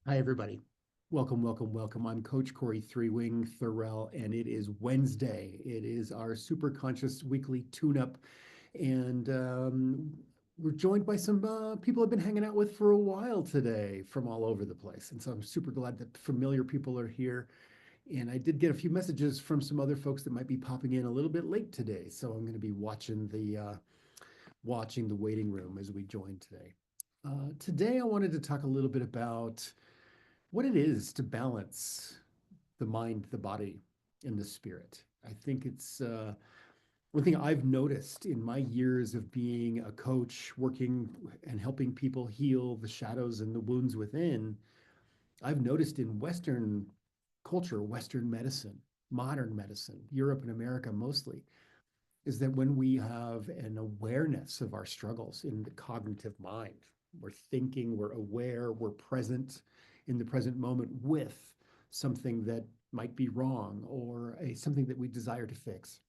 Hi, everybody. Welcome, welcome, welcome. I'm Coach Cory Three-Wing Thorell, and it is Wednesday. It is our Superconscious weekly tune-up, and we're joined by some people I've been hanging out with for a while today from all over the place. And so I'm super glad that familiar people are here. And I did get a few messages from some other folks that might be popping in a little bit late today. So I'm going to be watching the waiting room as we join today. Today, I wanted to talk a little bit about what it is to balance the mind, the body, and the spirit. I think it's one thing I've noticed in my years of being a coach, working and helping people heal the shadows and the wounds within. I've noticed in Western culture, Western medicine, modern medicine, Europe and America mostly, is that when we have an awareness of our struggles in the cognitive mind, we're thinking, we're aware, we're present in the present moment with something that might be wrong or something that we desire to fix.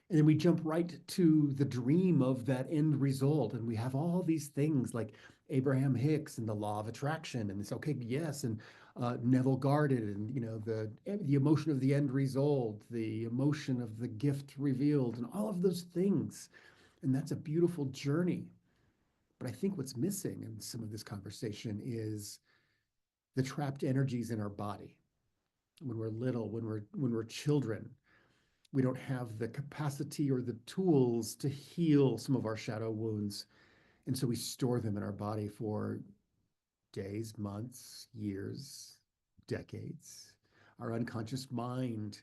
And then we jump right to the dream of that end result. And we have all these things like Abraham Hicks and the law of attraction. And it's okay, yes. And Neville Guarded and, the emotion of the end result, the emotion of the gift revealed, and all of those things. And that's a beautiful journey. But I think what's missing in some of this conversation is the trapped energies in our body. When we're little, when we're children, we don't have the capacity or the tools to heal some of our shadow wounds. And so we store them in our body for days, months, years, decades. Our unconscious mind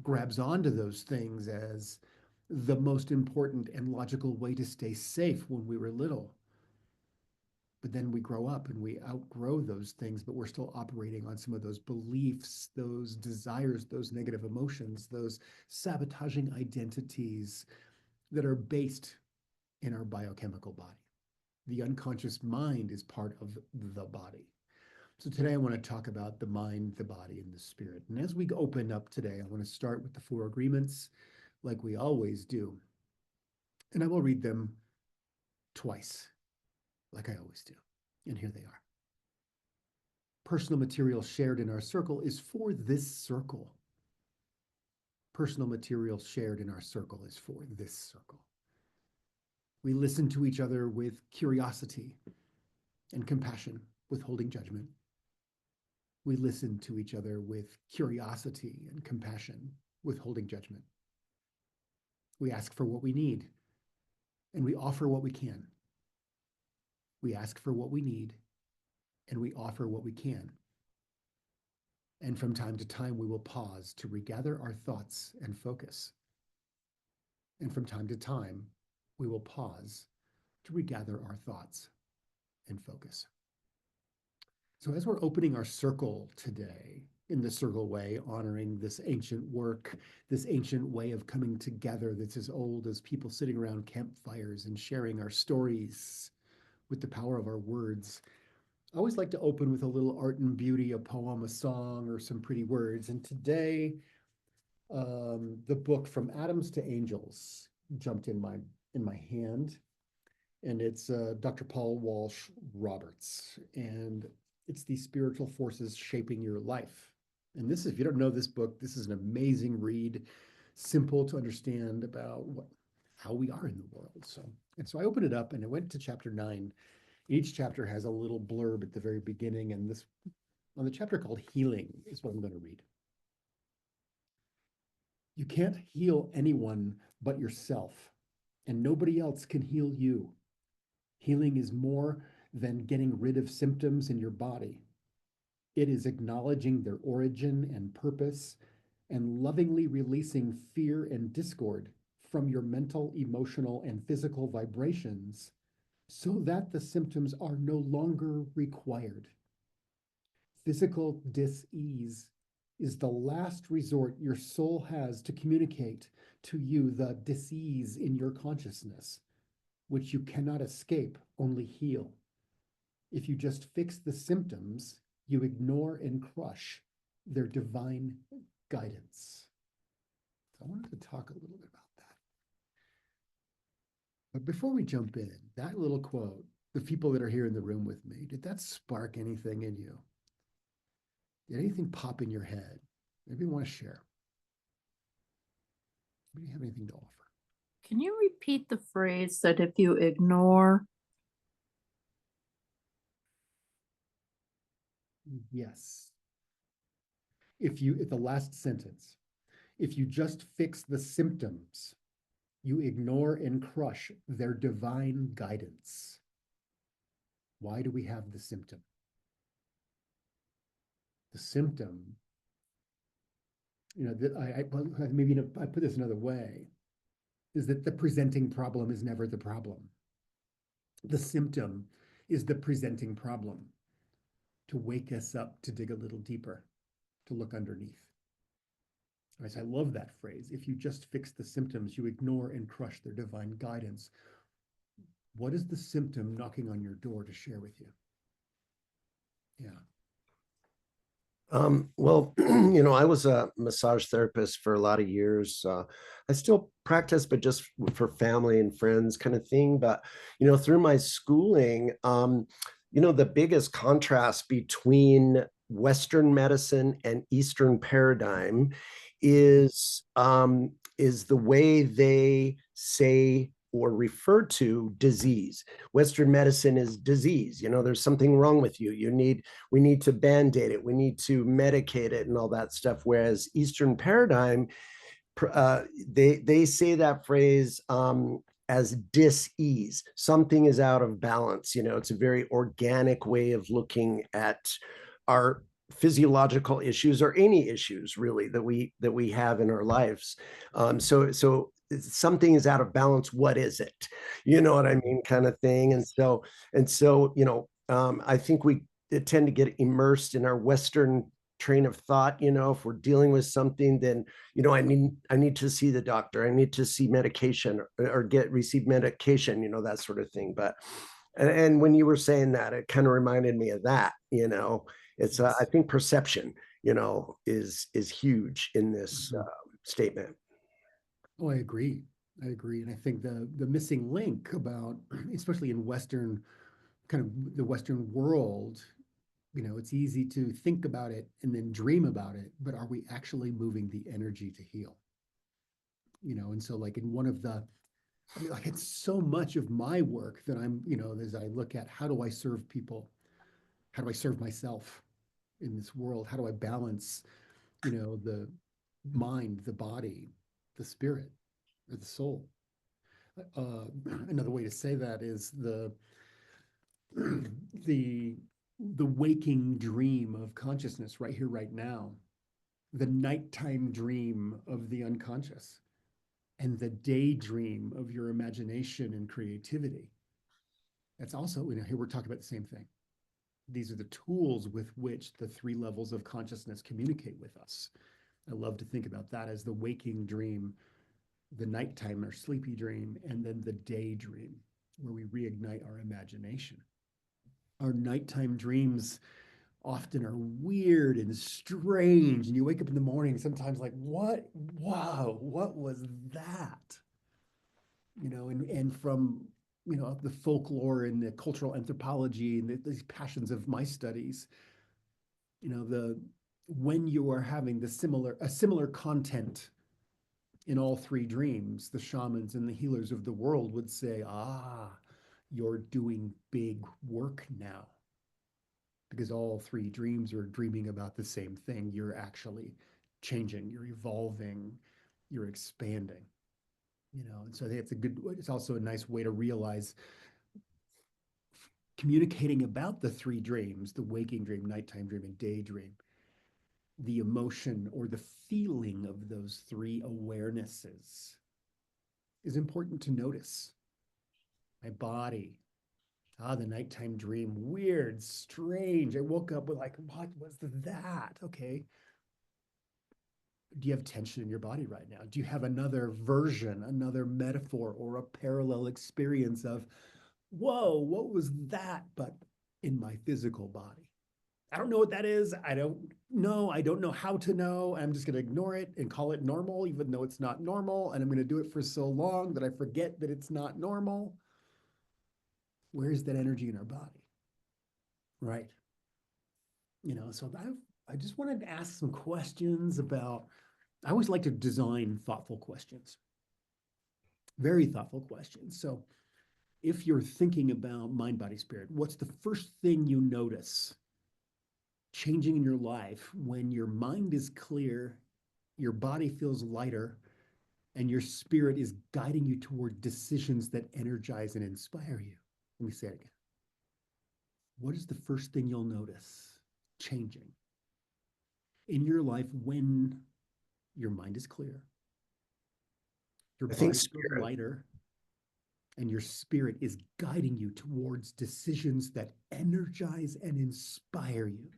grabs onto those things as the most important and logical way to stay safe when we were little. But then we grow up and we outgrow those things, but we're still operating on some of those beliefs, those desires, those negative emotions, those sabotaging identities that are based in our biochemical body. The unconscious mind is part of the body. So today I want to talk about the mind, the body, and the spirit. And as we open up today, I want to start with the four agreements like we always do. And I will read them twice, like I always do. And here they are. Personal material shared in our circle is for this circle. Personal material shared in our circle is for this circle. We listen to each other with curiosity and compassion, withholding judgment. We listen to each other with curiosity and compassion, withholding judgment. We ask for what we need, and we offer what we can. We ask for what we need, and we offer what we can. And from time to time, we will pause to regather our thoughts and focus. And from time to time, we will pause to regather our thoughts and focus. So, as we're opening our circle today, in the circle way, honoring this ancient work, this ancient way of coming together that's as old as people sitting around campfires and sharing our stories with the power of our words. I always like to open with a little art and beauty, a poem, a song, or some pretty words. And today, the book From Atoms to Angels jumped in my hand, and it's Dr. Paul Walsh Roberts, and it's the spiritual forces shaping your life. And this, if you don't know this book, this is an amazing read, simple to understand about how we are in the world. So I opened it up and I went to chapter 9. Each chapter has a little blurb at the very beginning, and this on the chapter called Healing is what I'm going to read. You can't heal anyone but yourself, and nobody else can heal you. Healing is more than getting rid of symptoms in your body. It is acknowledging their origin and purpose and lovingly releasing fear and discord from your mental, emotional, and physical vibrations so that the symptoms are no longer required. Physical dis-ease is the last resort your soul has to communicate to you the dis-ease in your consciousness, which you cannot escape, only heal. If you just fix the symptoms, you ignore and crush their divine guidance. So I wanted to talk a little bit about that. But before we jump in, that little quote the people that are here in the room with me, did that spark anything in you? Did anything pop in your head? Maybe you want to share. Do you have anything to offer? Can you repeat the phrase that if you ignore? Yes. If the last sentence, if you just fix the symptoms, you ignore and crush their divine guidance. Why do we have the symptom? The symptom, maybe I put this another way, is that the presenting problem is never the problem. The symptom is the presenting problem to wake us up to dig a little deeper, to look underneath. I love that phrase. If you just fix the symptoms, you ignore and crush their divine guidance. What is the symptom knocking on your door to share with you? Yeah. Well, I was a massage therapist for a lot of years. I still practice, but just for family and friends kind of thing. But, through my schooling, the biggest contrast between Western medicine and Eastern paradigm is the way they say or refer to disease. Western medicine is disease. There's something wrong with you. We need to band-aid it. We need to medicate it and all that stuff. Whereas Eastern paradigm, they say that phrase as dis-ease. Something is out of balance. It's a very organic way of looking at our physiological issues or any issues really that we have in our lives. So something is out of balance. What is it? You know what I mean, kind of thing. And so I think we tend to get immersed in our Western train of thought. If we're dealing with something, then I need to see the doctor. I need to see medication or receive medication. That sort of thing. But and when you were saying that, it kind of reminded me of that. It's I think perception, is huge in this statement. Oh, I agree. And I think the missing link about, especially in Western, kind of the Western world, it's easy to think about it and then dream about it, but are we actually moving the energy to heal? And so like in one of the, like it's so much of my work that I'm, as I look at how do I serve people? How do I serve myself in this world? How do I balance, the mind, the body, the spirit, or the soul? Uh, Another way to say that is the the waking dream of consciousness right here, right now, the nighttime dream of the unconscious, and the daydream of your imagination and creativity. That's also, here we're talking about the same thing. These are the tools with which the three levels of consciousness communicate with us. I love to think about that as the waking dream, the nighttime or sleepy dream, and then the daydream, where we reignite our imagination. Our nighttime dreams often are weird and strange, and you wake up in the morning sometimes like, what? Wow, what was that? And from the folklore and the cultural anthropology and these passions of my studies, the when you are having a similar content in all three dreams, the shamans and the healers of the world would say, you're doing big work now. Because all three dreams are dreaming about the same thing. You're actually changing, you're evolving, you're expanding. And so I think it's also a nice way to realize communicating about the three dreams, the waking dream, nighttime dream, and daydream, the emotion or the feeling of those three awarenesses is important to notice. My body, the nighttime dream, weird, strange. I woke up with like, what was that? Okay. Do you have tension in your body right now? Do you have another version, another metaphor, or a parallel experience of, whoa, what was that? But in my physical body. I don't know what that is. I don't know. I don't know how to know. I'm just going to ignore it and call it normal, even though it's not normal. And I'm going to do it for so long that I forget that it's not normal. Where's that energy in our body? Right. So I just wanted to ask some questions about, I always like to design thoughtful questions, very thoughtful questions. So if you're thinking about mind, body, spirit, what's the first thing you notice changing in your life when your mind is clear, your body feels lighter, and your spirit is guiding you toward decisions that energize and inspire you? Let me say it again. What is the first thing you'll notice changing in your life when your mind is clear, your I think body feels spirit. lighter, and your spirit is guiding you towards decisions that energize and inspire you?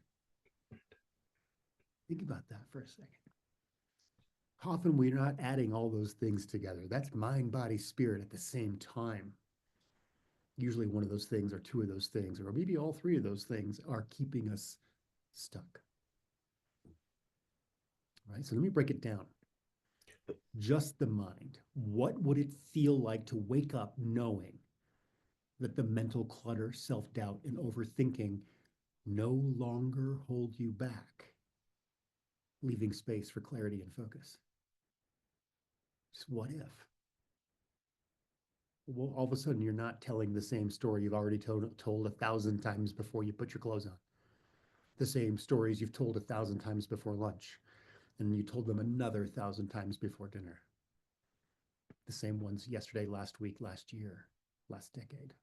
Think about that for a second. Often we're not adding all those things together. That's mind, body, spirit at the same time. Usually one of those things or two of those things, or maybe all three of those things are keeping us stuck. Right? So let me break it down. Just the mind. What would it feel like to wake up knowing that the mental clutter, self-doubt, and overthinking no longer hold you back, leaving space for clarity and focus? Just what if? Well, all of a sudden you're not telling the same story you've already told 1,000 times before you put your clothes on. The same stories you've told 1,000 times before lunch, and you told them another 1,000 times before dinner. The same ones yesterday, last week, last year, last decade.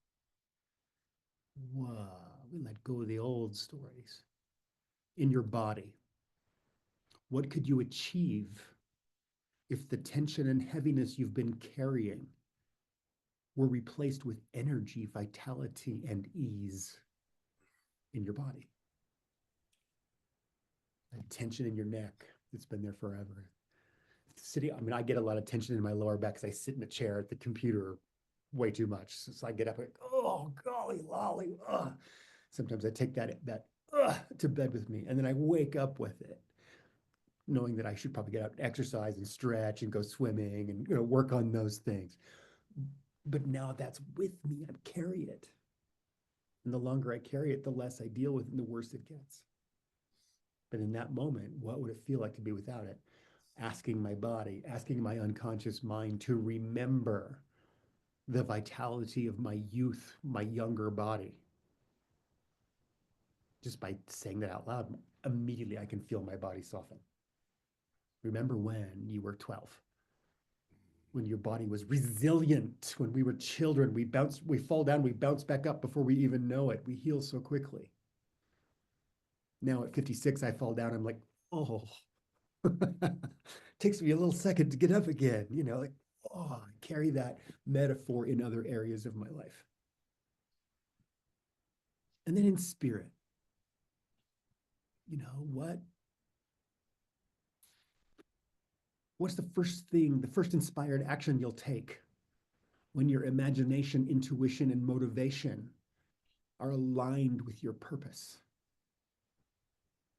Whoa, we let go of the old stories. In your body, what could you achieve if the tension and heaviness you've been carrying were replaced with energy, vitality, and ease in your body? That tension in your neck that's been there forever. I get a lot of tension in my lower back because I sit in a chair at the computer way too much. So I get up and oh, golly lolly. Ugh. Sometimes I take that to bed with me, and then I wake up with it, knowing that I should probably get out and exercise and stretch and go swimming and work on those things. But now that's with me. I carry it. And the longer I carry it, the less I deal with it and the worse it gets. But in that moment, what would it feel like to be without it? Asking my body, asking my unconscious mind to remember the vitality of my youth, my younger body. Just by saying that out loud, immediately I can feel my body soften. Remember when you were 12, when your body was resilient, when we were children, we fall down, we bounce back up before we even know it. We heal so quickly. Now at 56, I fall down, I'm like, oh, takes me a little second to get up again, I carry that metaphor in other areas of my life. And then in spirit, what's the first inspired action you'll take when your imagination, intuition, and motivation are aligned with your purpose?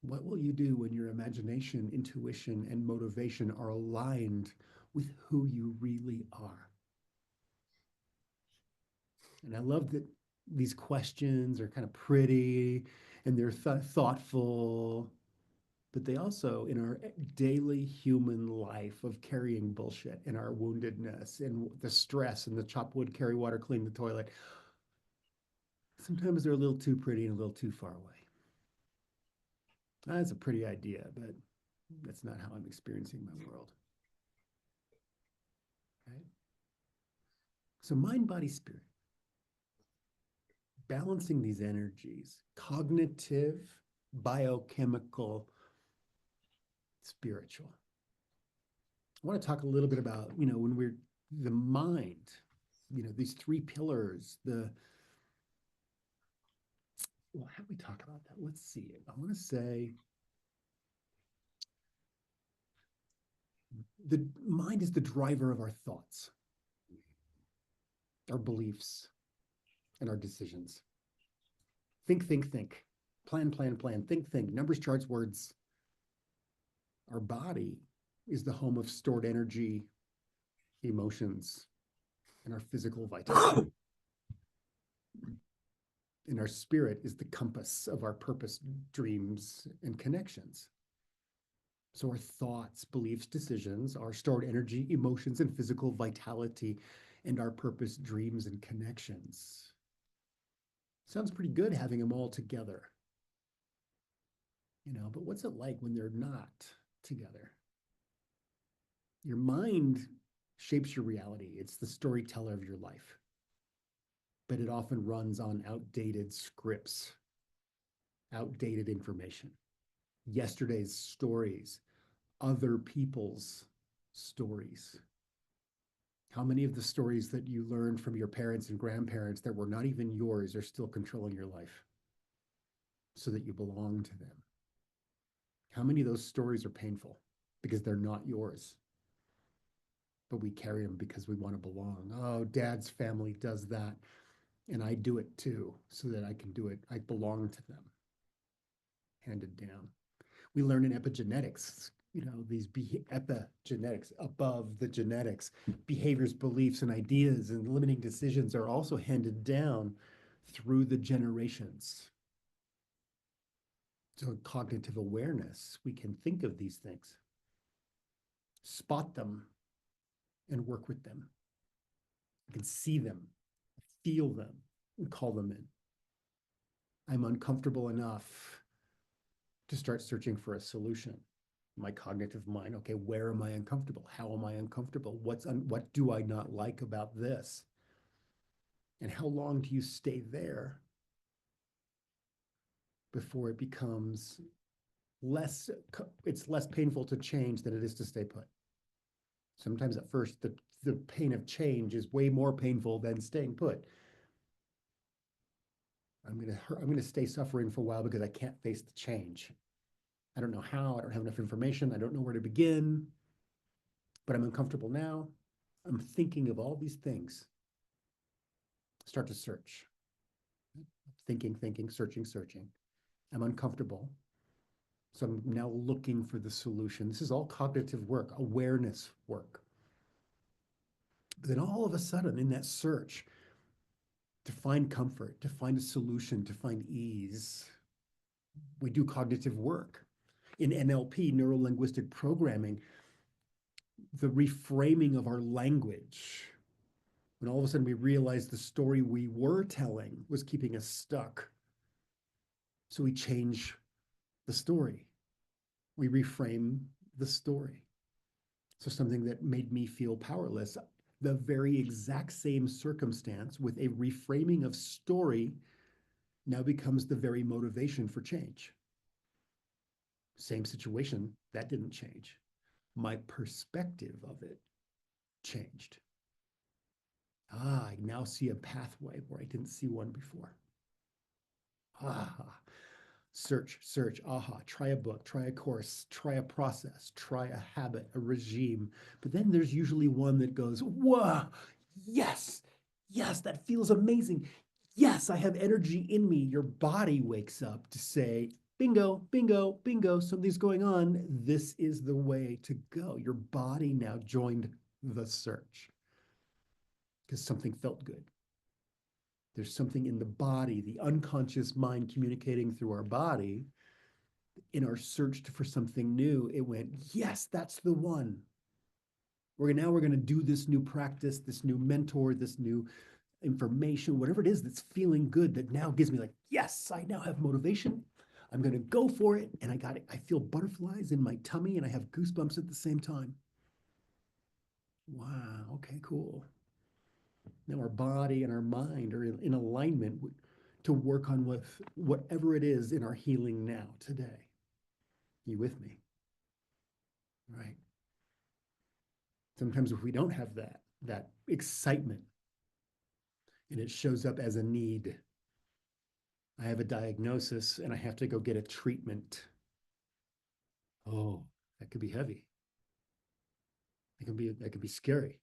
What will you do when your imagination, intuition, and motivation are aligned with who you really are? And I love that these questions are kind of pretty and they're thoughtful, but they also, in our daily human life of carrying bullshit and our woundedness and the stress and the chop wood, carry water, clean the toilet, sometimes they're a little too pretty and a little too far away. That's a pretty idea, but that's not how I'm experiencing my world. Okay? So mind, body, spirit. Balancing these energies, cognitive, biochemical, spiritual. I want to talk a little bit about, when we're the mind, these three pillars, how do we talk about that? Let's see. I want to say the mind is the driver of our thoughts, our beliefs, and our decisions. Think, think, think. Plan, plan, plan. Think, think. Numbers, charts, words. Our body is the home of stored energy, emotions, and our physical vitality. And our spirit is the compass of our purpose, dreams, and connections. So our thoughts, beliefs, decisions, our stored energy, emotions, and physical vitality, and our purpose, dreams, and connections. Sounds pretty good having them all together. But what's it like when they're not together? Your mind shapes your reality. It's the storyteller of your life. But it often runs on outdated scripts, outdated information, yesterday's stories, other people's stories. How many of the stories that you learned from your parents and grandparents that were not even yours are still controlling your life so that you belong to them? How many of those stories are painful because they're not yours, but we carry them because we want to belong? Oh, dad's family does that, and I do it too, so that I can do it. I belong to them. Handed down. We learn in epigenetics, these epigenetics, above the genetics, behaviors, beliefs, and ideas and limiting decisions are also handed down through the generations. So cognitive awareness, we can think of these things, spot them, and work with them. We can see them, feel them, and call them in. I'm uncomfortable enough to start searching for a solution. My cognitive mind, okay, where am I uncomfortable? How am I uncomfortable? What do I not like about this? And how long do you stay there before it becomes it's less painful to change than it is to stay put? Sometimes at first, the pain of change is way more painful than staying put. I'm gonna stay suffering for a while because I can't face the change. I don't know how, I don't have enough information, I don't know where to begin, but I'm uncomfortable now. I'm thinking of all these things. Start to search. Thinking, searching. I'm uncomfortable. So I'm now looking for the solution. This is all cognitive work, awareness work. But then all of a sudden, in that search, to find comfort, to find a solution, to find ease, we do cognitive work. In NLP, neuro linguistic programming, the reframing of our language, when all of a sudden we realized the story we were telling was keeping us stuck. So we change the story. We reframe the story. So something that made me feel powerless, the very exact same circumstance with a reframing of story now becomes the very motivation for change. Same situation, that didn't change. My perspective of it changed. I now see a pathway where I didn't see one before. Search, aha, try a book, try a course, try a process, try a habit, a regime. But then there's usually one that goes, whoa, yes, that feels amazing. Yes, I have energy in me. Your body wakes up to say, bingo, bingo, bingo, something's going on. This is the way to go. Your body now joined the search because something felt good. There's something in the body, the unconscious mind communicating through our body. In our search for something new, it went, yes, that's the one. We're going to do this new practice, this new mentor, this new information, whatever it is that's feeling good, that now gives me like, yes, I now have motivation. I'm going to go for it. And I got it. I feel butterflies in my tummy and I have goosebumps at the same time. Wow. Okay, cool. Now our body and our mind are in alignment to work on whatever it is in our healing now, today. You with me? Right. Sometimes if we don't have that excitement and it shows up as a need, I have a diagnosis and I have to go get a treatment. Oh, that could be heavy. That could be scary.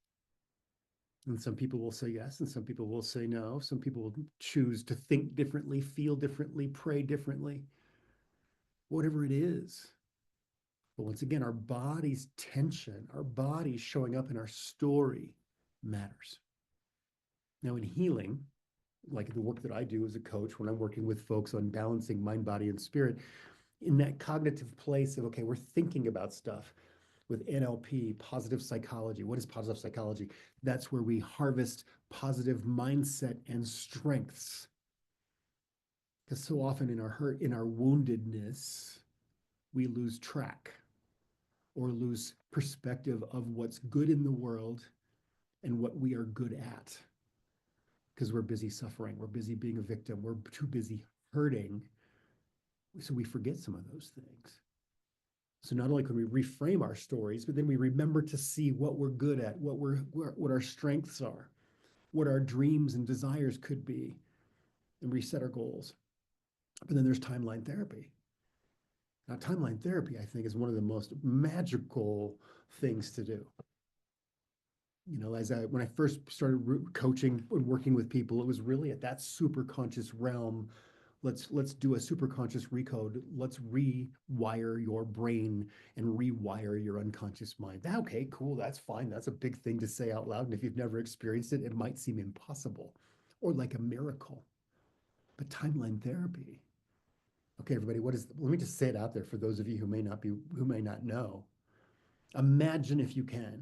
And some people will say yes, and some people will say no. Some people will choose to think differently, feel differently, pray differently, whatever it is. But once again, our body's tension, our body showing up in our story matters. Now, in healing, like the work that I do as a coach when I'm working with folks on balancing mind, body, and spirit, in that cognitive place of, okay, we're thinking about stuff with NLP, positive psychology. What is positive psychology? That's where we harvest positive mindset and strengths. Because so often in our hurt, in our woundedness, we lose track or lose perspective of what's good in the world and what we are good at. Because we're busy suffering, we're busy being a victim, we're too busy hurting. So we forget some of those things. So not only can we reframe our stories, but then we remember to see what we're good at, what our strengths are, what our dreams and desires could be, and reset our goals. But then there's timeline therapy. Now, timeline therapy, I think, is one of the most magical things to do. You know, when I first started coaching and working with people, it was really at that super conscious realm. Let's do a super conscious recode. Let's rewire your brain and rewire your unconscious mind. Okay, cool, that's fine. That's a big thing to say out loud. And if you've never experienced it, it might seem impossible or like a miracle. But timeline therapy. Okay, everybody, let me just say it out there for those of you who may not know. Imagine, if you can,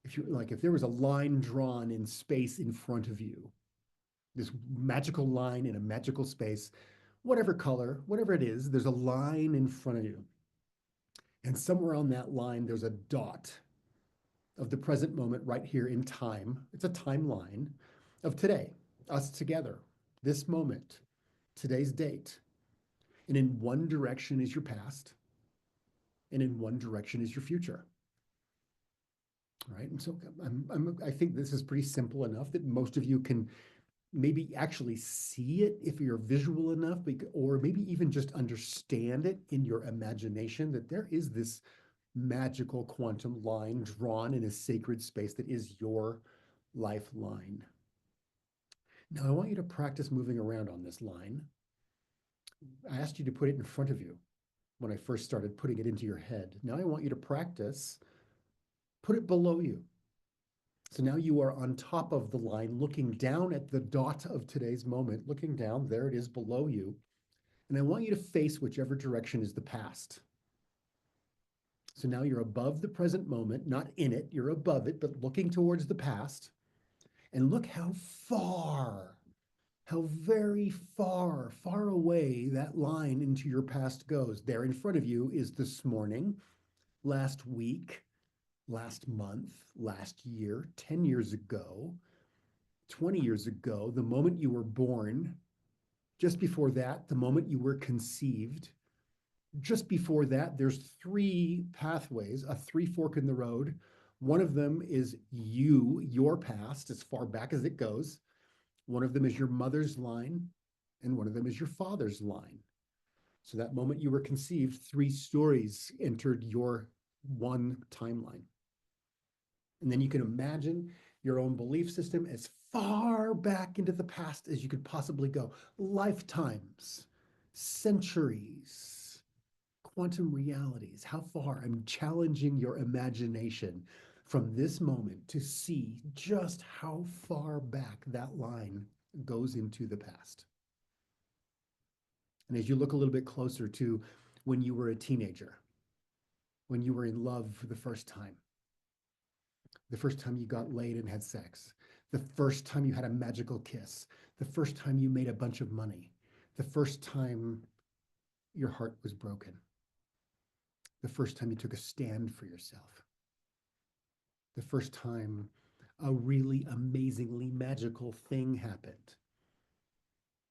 if there was a line drawn in space in front of you, this magical line in a magical space, whatever color, whatever it is, there's a line in front of you. And somewhere on that line, there's a dot of the present moment right here in time. It's a timeline of today, us together, this moment, today's date. And in one direction is your past, and in one direction is your future. Right. And so I think this is pretty simple enough that most of you can maybe actually see it if you're visual enough, or maybe even just understand it in your imagination, that there is this magical quantum line drawn in a sacred space that is your lifeline. Now, I want you to practice moving around on this line. I asked you to put it in front of you when I first started putting it into your head. Now I want you to practice, put it below you. So now you are on top of the line, looking down at the dot of today's moment, looking down, there it is below you. And I want you to face whichever direction is the past. So now you're above the present moment, not in it, you're above it, but looking towards the past. And look how very far away that line into your past goes. There in front of you is this morning, last week, last month, last year, 10 years ago, 20 years ago, the moment you were born. Just before that, the moment you were conceived. Just before that, there's three pathways, a three fork in the road. One of them is your past, as far back as it goes. One of them is your mother's line, and one of them is your father's line. So that moment you were conceived, three stories entered your one timeline. And then you can imagine your own belief system as far back into the past as you could possibly go. Lifetimes, centuries, quantum realities. How far? I'm challenging your imagination from this moment to see just how far back that line goes into the past. And as you look a little bit closer to when you were a teenager, when you were in love for the first time you got laid and had sex, the first time you had a magical kiss, the first time you made a bunch of money, the first time your heart was broken, the first time you took a stand for yourself, the first time a really amazingly magical thing happened,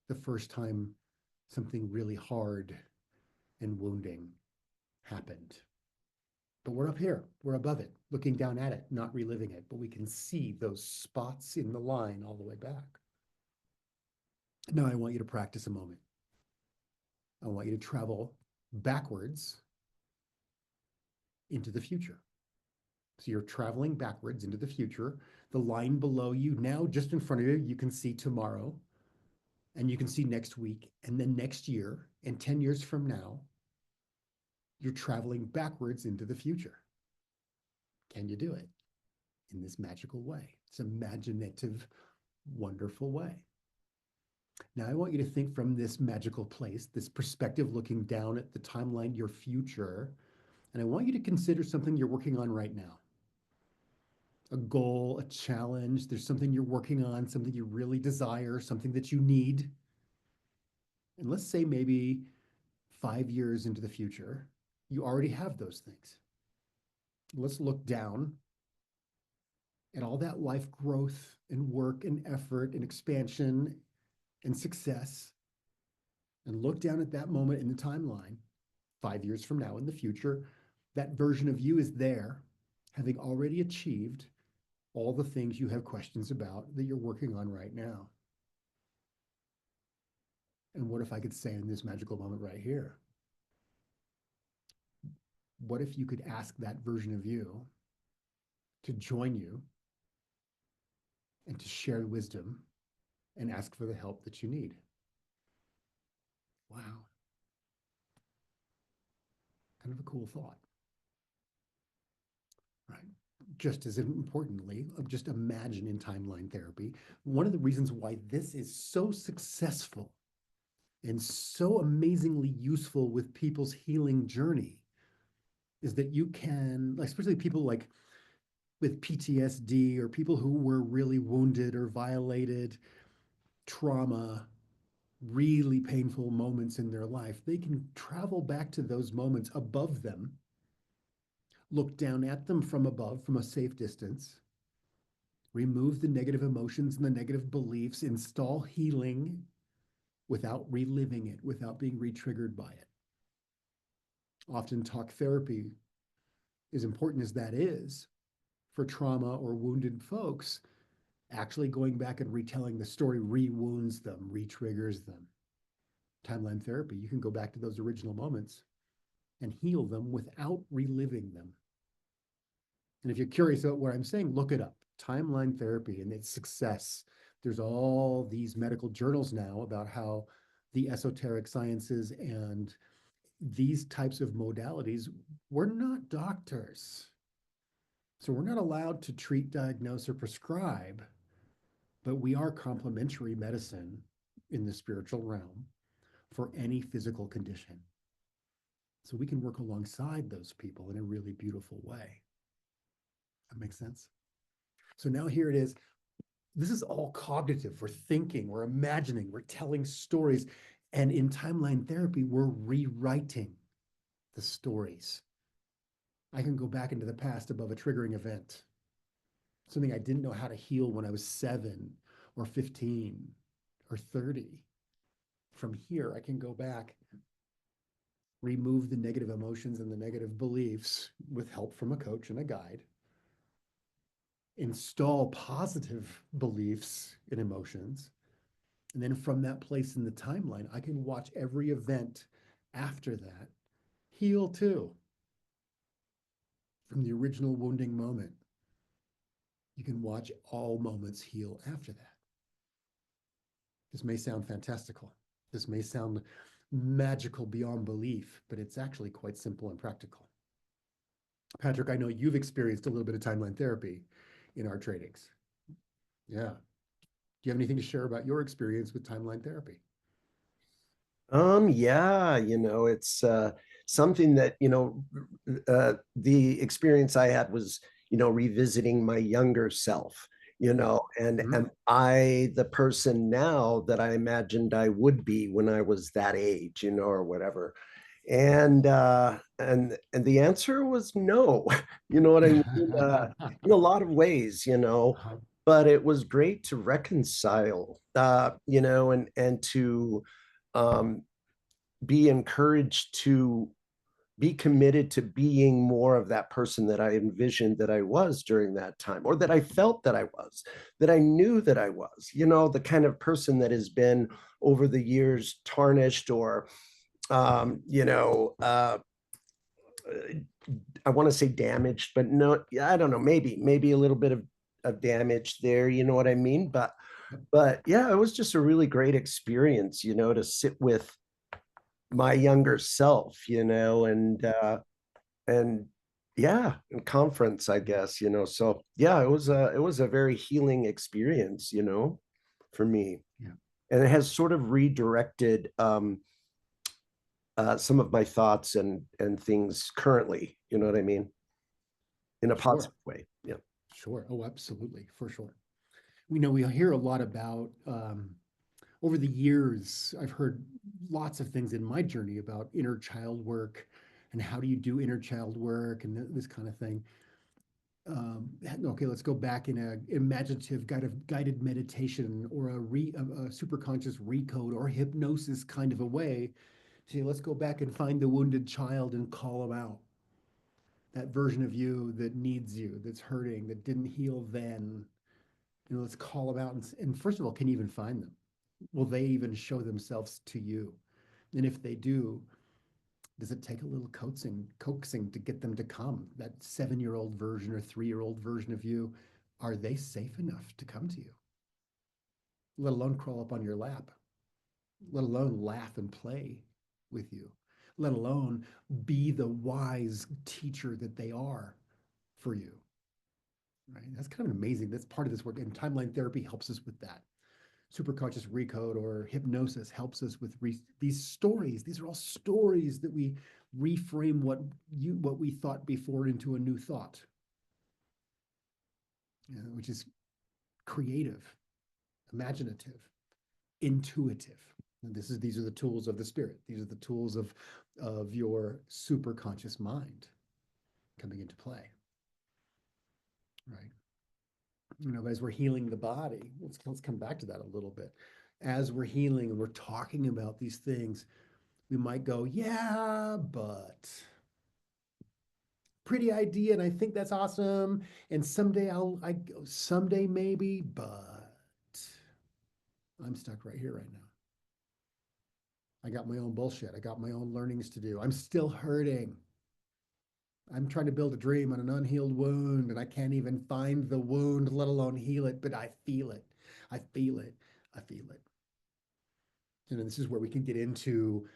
the first time something really hard and wounding happened. But we're up here, we're above it, looking down at it, not reliving it, but we can see those spots in the line all the way back. Now I want you to practice a moment. I want you to travel backwards into the future. So you're traveling backwards into the future. The line below you, now just in front of you, you can see tomorrow, and you can see next week, and then next year, and 10 years from now. You're traveling backwards into the future. Can you do it in this magical way? It's imaginative, wonderful way. Now, I want you to think from this magical place, this perspective looking down at the timeline, your future. And I want you to consider something you're working on right now, a goal, a challenge. There's something you're working on, something you really desire, something that you need. And let's say maybe 5 years into the future, you already have those things. Let's look down at all that life growth and work and effort and expansion and success, and look down at that moment in the timeline 5 years from now in the future. That version of you is there, having already achieved all the things you have questions about that you're working on right now. And what if I could say in this magical moment right here, what if you could ask that version of you to join you and to share wisdom and ask for the help that you need? Wow. Kind of a cool thought, right? Just as importantly, just imagine in timeline therapy, one of the reasons why this is so successful and so amazingly useful with people's healing journey is that you can, especially people like with PTSD or people who were really wounded or violated, trauma, really painful moments in their life, they can travel back to those moments above them, look down at them from above, from a safe distance, remove the negative emotions and the negative beliefs, install healing without reliving it, without being re-triggered by it. Often talk therapy, as important as that is for trauma or wounded folks, actually going back and retelling the story re-wounds them, re-triggers them. Timeline therapy, you can go back to those original moments and heal them without reliving them. And if you're curious about what I'm saying, look it up. Timeline therapy and its success. There's all these medical journals now about how the esoteric sciences and these types of modalities, we're not doctors. So we're not allowed to treat, diagnose, or prescribe, but we are complementary medicine in the spiritual realm for any physical condition. So we can work alongside those people in a really beautiful way. That makes sense? So now here it is. This is all cognitive. We're thinking, we're imagining, we're telling stories. And in timeline therapy, we're rewriting the stories. I can go back into the past above a triggering event, something I didn't know how to heal when I was 7 or 15 or 30. From here, I can go back, remove the negative emotions and the negative beliefs with help from a coach and a guide, install positive beliefs and emotions. And then from that place in the timeline, I can watch every event after that heal too. From the original wounding moment, you can watch all moments heal after that. This may sound fantastical. This may sound magical beyond belief, but it's actually quite simple and practical. Patrick, I know you've experienced a little bit of timeline therapy in our trainings. Yeah. Do you have anything to share about your experience with timeline therapy? Yeah, it's something that, the experience I had was, revisiting my younger self, and Mhm. am I the person now that I imagined I would be when I was that age, or whatever. And the answer was no. You know what I mean? In a lot of ways, Uh-huh. but it was great to reconcile, and to um, be encouraged to be committed to being more of that person that I envisioned that I was during that time, or that I felt that I was, that I knew that I was, the kind of person that has been over the years tarnished or, um, you know, uh, I want to say damaged, but no, I don't know, maybe a little bit of damage there, you know what I mean? But yeah, it was just a really great experience, to sit with my younger self, and yeah, and conference, I guess, so yeah, it was a very healing experience, for me. Yeah. And it has sort of redirected some of my thoughts and things currently. You know what I mean? In a Sure, positive way. Yeah. sure. Oh, absolutely, for sure. We know we hear a lot about over the years, I've heard lots of things in my journey about inner child work and how do you do inner child work and this kind of thing. Okay, let's go back in a imaginative guided meditation or a superconscious recode or hypnosis kind of a way. Say, let's go back and find the wounded child and call them out. That version of you that needs you, that's hurting, that didn't heal then. Let's call them out and first of all, can you even find them? Will they even show themselves to you? And if they do, does it take a little coaxing to get them to come? That 7-year-old version or 3-year-old version of you, are they safe enough to come to you? Let alone crawl up on your lap, let alone laugh and play with you, let alone be the wise teacher that they are for you. Right? That's kind of amazing. That's part of this work. And timeline therapy helps us with that. Superconscious Recode or hypnosis helps us with these stories. These are all stories that we reframe what we thought before into a new thought, which is creative, imaginative, intuitive. And these are the tools of the spirit. These are the tools of your superconscious mind coming into play, right? As we're healing the body, let's come back to that a little bit. As we're healing and we're talking about these things, we might go, yeah, but pretty idea, and I think that's awesome. And someday maybe, but I'm stuck right here, right now. I got my own bullshit. I got my own learnings to do. I'm still hurting. I'm trying to build a dream on an unhealed wound, and I can't even find the wound, let alone heal it. But I feel it. I feel it. I feel it. And this is where we can get into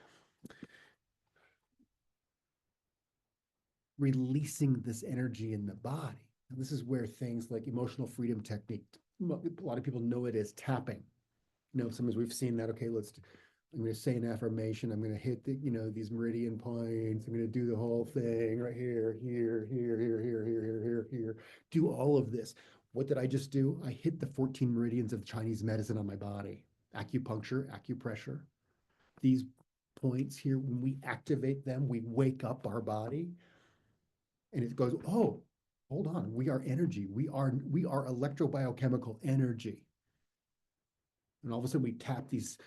releasing this energy in the body. And this is where things like emotional freedom technique, a lot of people know it as tapping. Sometimes we've seen that. Okay, I'm going to say an affirmation. I'm going to hit these meridian points. I'm going to do the whole thing right here, here, here, here, here, here, here, here, here. Do all of this. What did I just do? I hit the 14 meridians of Chinese medicine on my body. Acupuncture, acupressure. These points here, when we activate them, we wake up our body. And it goes, oh, hold on, we are energy. We are electrobiochemical energy. And all of a sudden we tap these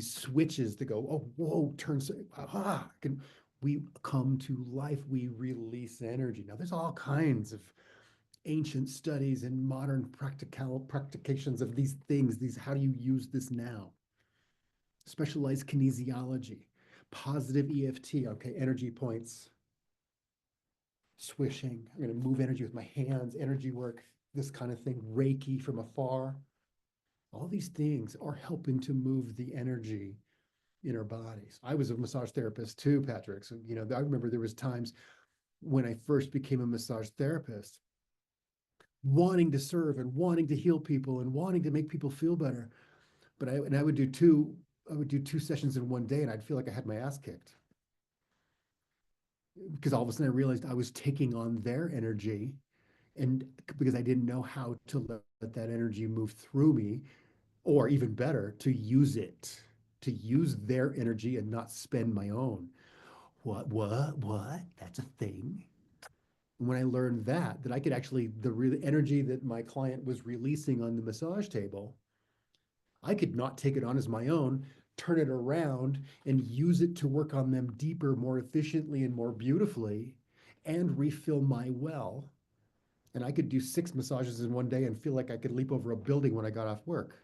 switches to go, oh, whoa, we come to life, we release energy. Now there's all kinds of ancient studies and modern practications of these things. How do you use this now? Specialized kinesiology, positive EFT, okay, energy points. Swishing. I'm going to move energy with my hands, energy work, this kind of thing, Reiki from afar. All these things are helping to move the energy in our bodies. I was a massage therapist too, Patrick. So, I remember there was times when I first became a massage therapist, wanting to serve and wanting to heal people and wanting to make people feel better. But I would do two sessions in one day and I'd feel like I had my ass kicked. Because all of a sudden I realized I was taking on their energy, and because I didn't know how to let that energy move through me, or even better, to use their energy and not spend my own. What? That's a thing. And when I learned that I could actually, the real energy that my client was releasing on the massage table, I could not take it on as my own, turn it around and use it to work on them deeper, more efficiently, and more beautifully, and refill my well. And I could do 6 massages in one day and feel like I could leap over a building when I got off work.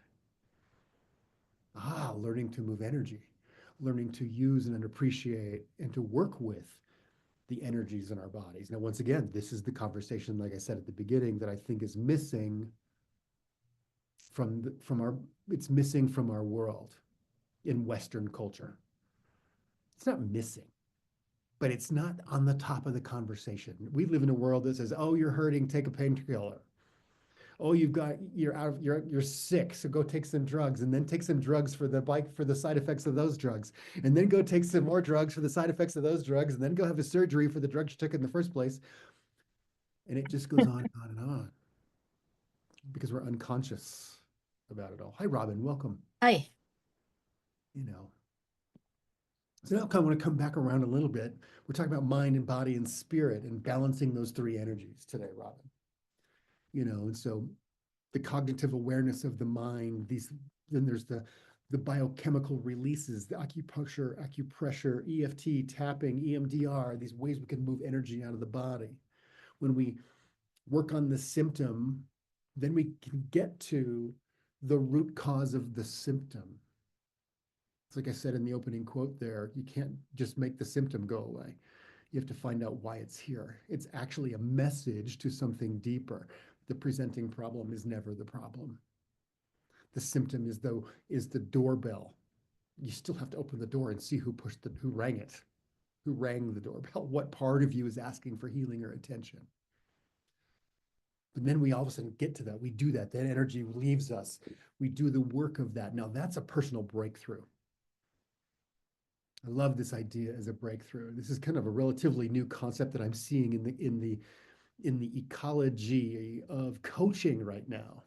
Learning to move energy, learning to use and appreciate and to work with the energies in our bodies. Now, once again, this is the conversation, like I said at the beginning, that I think is missing it's missing from our world in Western culture. It's not missing, but it's not on the top of the conversation. We live in a world that says, oh, you're hurting, take a painkiller. Oh, you're sick, so go take some drugs, and then take some drugs for the side effects of those drugs, and then go take some more drugs for the side effects of those drugs, and then go have a surgery for the drugs you took in the first place. And it just goes on and on and on because we're unconscious about it all. Hi, Robin, welcome. Hi. You know, so now I want to come back around a little bit. We're talking about mind and body and spirit and balancing those three energies today, Robin. And so the cognitive awareness of the mind, then there's the biochemical releases, the acupressure, EFT, tapping, EMDR, these ways we can move energy out of the body. When we work on the symptom, then we can get to the root cause of the symptom. It's like I said in the opening quote there, you can't just make the symptom go away. You have to find out why it's here. It's actually a message to something deeper. The presenting problem is never the problem. The symptom is the doorbell. You still have to open the door and see who rang it, who rang the doorbell, what part of you is asking for healing or attention. But then we all of a sudden get to that. We do that. That energy leaves us. We do the work of that. Now that's a personal breakthrough. I love this idea as a breakthrough. This is kind of a relatively new concept that I'm seeing in the ecology of coaching right now.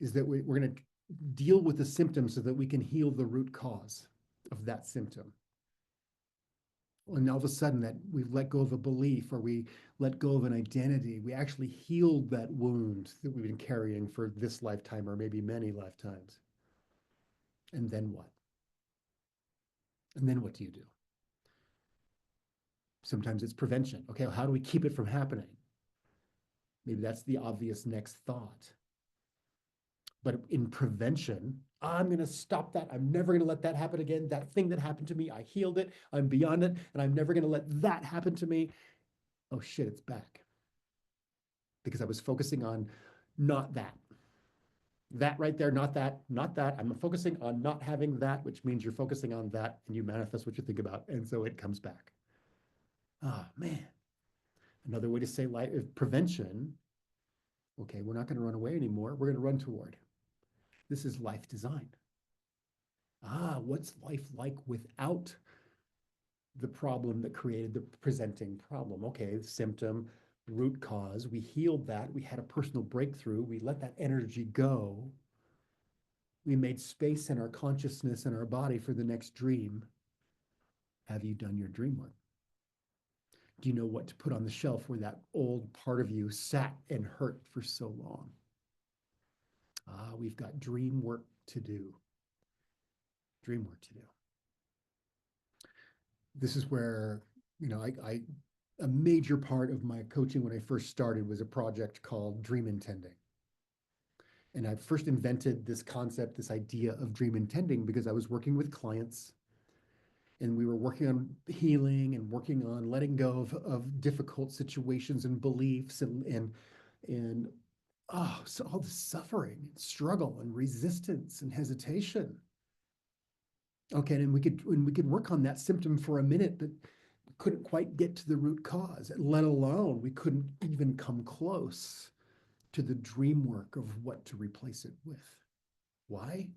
Is that we're going to deal with the symptom so that we can heal the root cause of that symptom. And all of a sudden that we've let go of a belief or we let go of an identity, we actually healed that wound that we've been carrying for this lifetime or maybe many lifetimes. And then what? And then what do you do? Sometimes it's prevention. Okay, well, how do we keep it from happening? Maybe that's the obvious next thought. But in prevention, I'm going to stop that. I'm never going to let that happen again. That thing that happened to me, I healed it. I'm beyond it. And I'm never going to let that happen to me. Oh shit, it's back. Because I was focusing on not that. That right there, not that, not that. I'm focusing on not having that, which means you're focusing on that and you manifest what you think about. And so it comes back. Oh man. Another way to say life prevention. Okay, we're not going to run away anymore. We're going to run toward. This is life design. What's life like without the problem that created the presenting problem? Okay, symptom, root cause. We healed that. We had a personal breakthrough. We let that energy go. We made space in our consciousness and our body for the next dream. Have you done your dream work? Do you know what to put on the shelf where that old part of you sat and hurt for so long? We've got dream work to do. Dream work to do. This is where, a major part of my coaching when I first started was a project called Dream Intending. And I first invented this concept, this idea of dream intending because I was working with clients and we were working on healing and working on letting go of difficult situations and beliefs and so all the suffering and struggle and resistance and hesitation. Okay, and we could work on that symptom for a minute, but we couldn't quite get to the root cause, let alone we couldn't even come close to the dream work of what to replace it with. Why?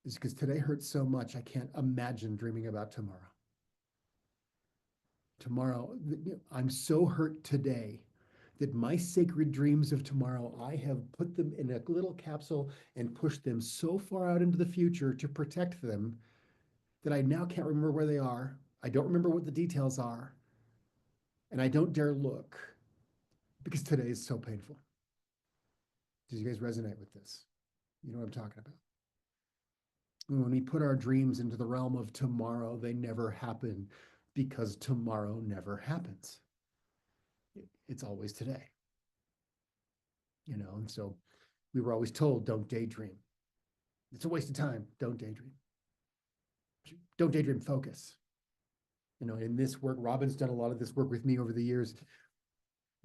It's because today hurts so much I can't imagine dreaming about tomorrow. Tomorrow, I'm so hurt today that my sacred dreams of tomorrow, I have put them in a little capsule and pushed them so far out into the future to protect them that I now can't remember where they are. I don't remember what the details are. And I don't dare look because today is so painful. Do you guys resonate with this? You know what I'm talking about? When we put our dreams into the realm of tomorrow, they never happen because tomorrow never happens. It's always today. And so we were always told, don't daydream. It's a waste of time. Don't daydream. Don't daydream, focus. In this work, Robin's done a lot of this work with me over the years.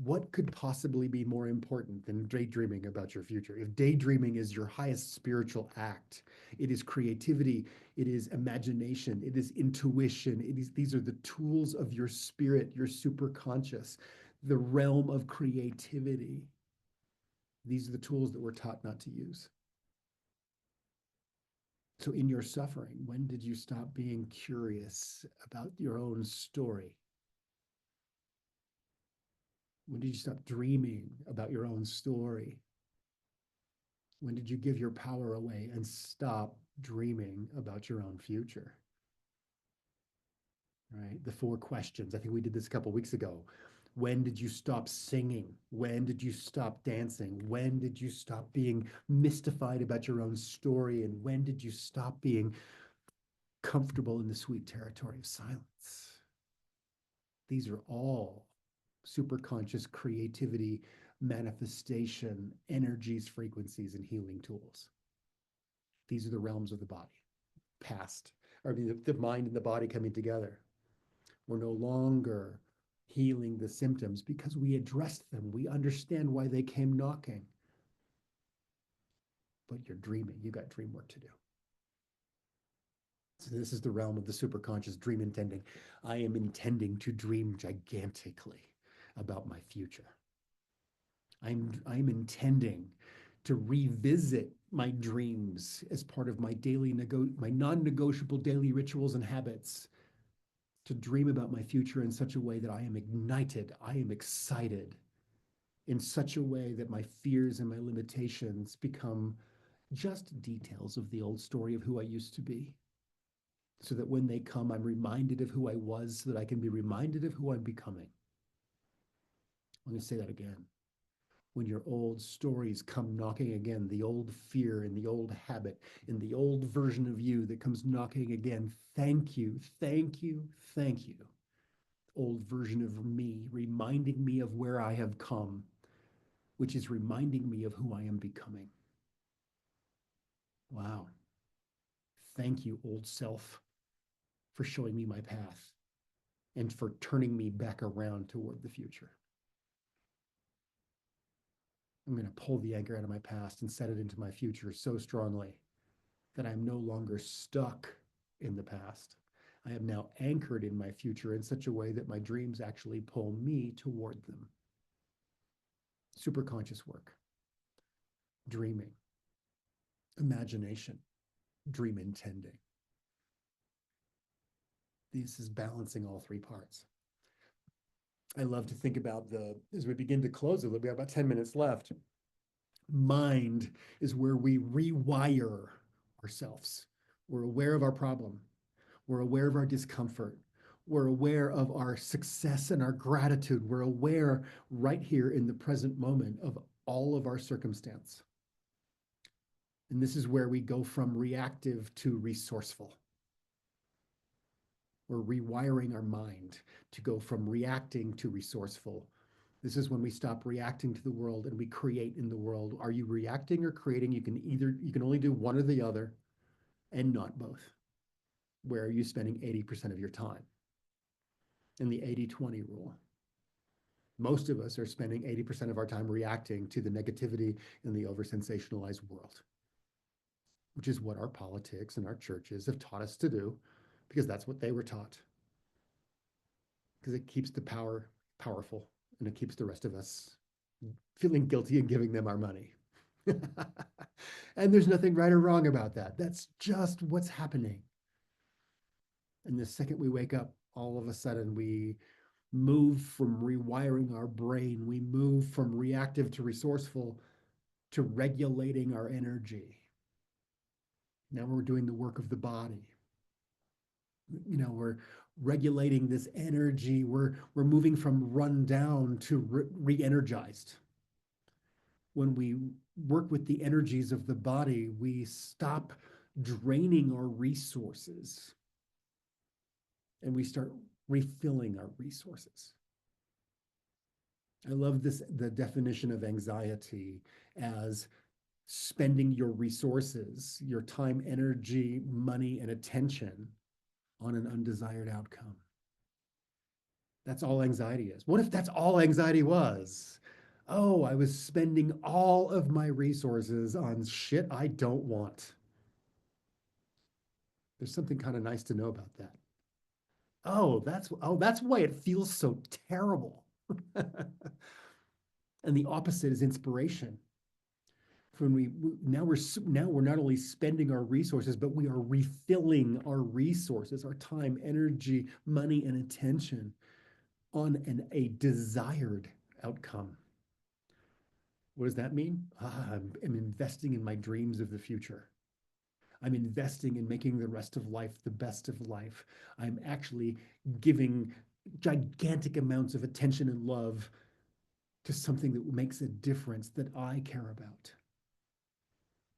What could possibly be more important than daydreaming about your future? If daydreaming is your highest spiritual act, it is creativity, it is imagination, it is intuition, these are the tools of your spirit, your superconscious, the realm of creativity. These are the tools that we're taught not to use. So in your suffering, when did you stop being curious about your own story? When did you stop dreaming about your own story? When did you give your power away and stop dreaming about your own future? Right? The 4 questions. I think we did this a couple of weeks ago. When did you stop singing? When did you stop dancing? When did you stop being mystified about your own story? And when did you stop being comfortable in the sweet territory of silence? These are all superconscious creativity, manifestation, energies, frequencies, and healing tools. These are the realms of the body, past, or the mind and the body coming together. We're no longer healing the symptoms because we addressed them. We understand why they came knocking. But you're dreaming. You got dream work to do. So this is the realm of the superconscious dream intending. I am intending to dream gigantically about my future. I'm intending to revisit my dreams as part of my my non-negotiable daily rituals and habits, to dream about my future in such a way that I am ignited, I am excited, in such a way that my fears and my limitations become just details of the old story of who I used to be. So that when they come, I'm reminded of who I was, so that I can be reminded of who I'm becoming. I'm going to say that again. When your old stories come knocking again, the old fear and the old habit and the old version of you that comes knocking again, thank you, thank you, thank you. Old version of me, reminding me of where I have come, which is reminding me of who I am becoming. Wow. Thank you, old self, for showing me my path and for turning me back around toward the future. I'm going to pull the anchor out of my past and set it into my future so strongly that I'm no longer stuck in the past. I am now anchored in my future in such a way that my dreams actually pull me toward them. Superconscious work, dreaming, imagination, dream intending. This is balancing all 3 parts. I love to think about as we begin to close it, we have about 10 minutes left. Mind is where we rewire ourselves. We're aware of our problem. We're aware of our discomfort. We're aware of our success and our gratitude. We're aware right here in the present moment of all of our circumstance. And this is where we go from reactive to resourceful. We're rewiring our mind to go from reacting to resourceful. This is when we stop reacting to the world and we create in the world. Are you reacting or creating? You can only do one or the other and not both. Where are you spending 80% of your time? In the 80-20 rule. Most of us are spending 80% of our time reacting to the negativity in the over-sensationalized world, which is what our politics and our churches have taught us to do, because that's what they were taught. Because it keeps the powerful, and it keeps the rest of us feeling guilty and giving them our money. And there's nothing right or wrong about that. That's just what's happening. And the second we wake up, all of a sudden we move from rewiring our brain. We move from reactive to resourceful to regulating our energy. Now we're doing the work of the body. We're regulating this energy. We're moving from run down to re-energized. When we work with the energies of the body, we stop draining our resources and we start refilling our resources. I love the definition of anxiety as spending your resources, your time, energy, money, and attention on an undesired outcome. That's all anxiety is. What if that's all anxiety was? Oh, I was spending all of my resources on shit I don't want. There's something kind of nice to know about that. That's why it feels so terrible. And the opposite is inspiration. when now we're not only spending our resources, but we are refilling our resources, our time, energy, money, and attention on a desired outcome. What does that mean? I'm investing in my dreams of the future. I'm investing in making the rest of life the best of life. I'm actually giving gigantic amounts of attention and love to something that makes a difference that I care about.